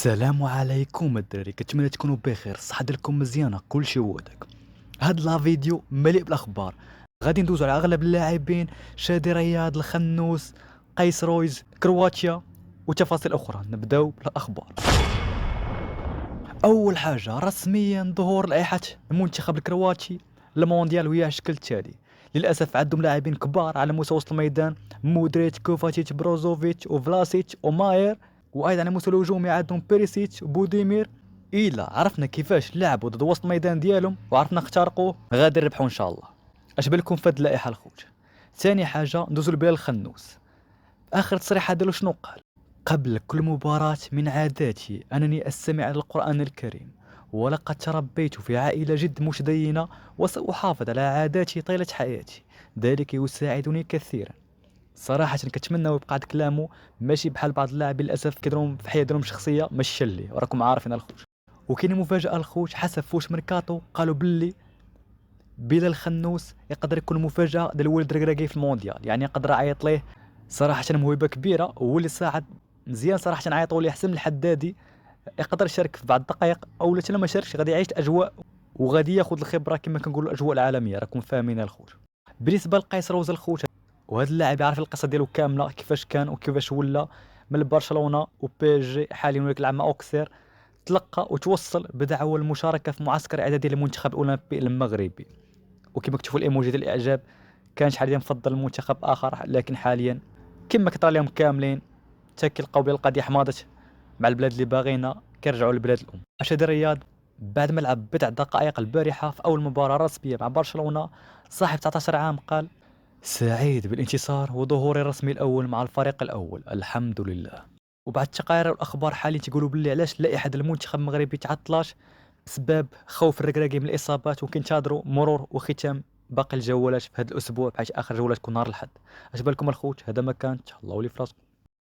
السلام عليكم الدراري، كنتمنى تكونوا بخير، الصحة ديالكم مزيانه، كلشي وادك. هاد لا فيديو مليء بالاخبار. غادي ندوزو على اغلب اللاعبين: شادي رياض، الخنوس، قيس رويز، كرواتيا وتفاصيل اخرى. نبداو بالاخبار. اول حاجه، رسميا ظهور لائحه المنتخب الكرواتي المونديال وهي على الشكل التالي. للاسف عندهم لاعبين كبار على مستوى وسط الميدان: مودريتش، كوفاتيتش، بروزوفيتش وفلاسيتش وماير. وايضا على المستوى الهجومي عندهم بيريسيتش وبوديمير. الا عرفنا كيفاش لعبوا ضد وسط الميدان ديالهم وعرفنا اخترقوه، غادي نربحوا ان شاء الله. اش بالكم في هاد اللائحه الخوت؟ ثاني حاجه، ندوزو لبلال الخنوس. اخر تصريح ديالو شنو قال؟ قبل كل مباراة من عاداتي أنني أستمع إلى القرآن الكريم، ولقد تربيت في عائلة جد متدينة وسأحافظ على عاداتي طيلة حياتي، ذلك يساعدني كثيرا. صراحة كنتمنى يبقى هاد كلامه ماشي بحال بعض اللاعبين للأسف كيديرهم في حياتهم شخصية ماشي اللي وراكم عارفين الخوت. وكاين مفاجأة الخوت، حسب فوش ميركاتو قالوا باللي بلال الخنوس يقدر يكون مفاجأة ديال ولد ركراكي في المونديال، يعني يقدر يعيط ليه. صراحة موهبة كبيرة وهو اللي ساعد مزيان. صراحة نعيطوا ليه حسن الحدادي، يقدر يشارك في بعض الدقائق، او لا ما شاركش غادي يعيش اجواء وغادي ياخذ الخبره كما كنقولوا الاجواء العالميه. راكم فاهمين الخوت. بالنسبه لقيس روز الخوت، وهذا اللاعب يعرف القصه ديالو كامله، كيفاش كان وكيفاش ولا من برشلونه وبي اس جي حاليا ولا كيلعب مع اوكسير. تلقى وتوصل بدعوى المشاركه في معسكر اعدادي للمنتخب الاولمبي المغربي، وكما كتشوفوا الايموجي ديال الاعجاب. كان شحال ديال مفضل المنتخب اخر، لكن حاليا كما كطرا لهم كاملين حتى كيلقاو بلي القضيه حماضت مع البلاد اللي باغينا كيرجعوا للبلاد الام. اشادي رياض بعد ما لعب بضع دقائق البارحه في اول مباراه رسميه مع برشلونه، صاحب 19 عام قال: سعيد بالانتصار وظهوري الرسمي الاول مع الفريق الاول، الحمد لله. وبعد التقارير والاخبار حاليا تيقولوا باللي علاش لائحه المنتخب المغربي تعطلاش بسبب خوف الركراكي من الاصابات، وكينتظروا مرور وختام باقي الجولات في هذا الاسبوع، بحيث اخر جوله تكون نهار الاحد. اش بالكم الخوت؟ هذا ما كان، الله ولي فراسكم.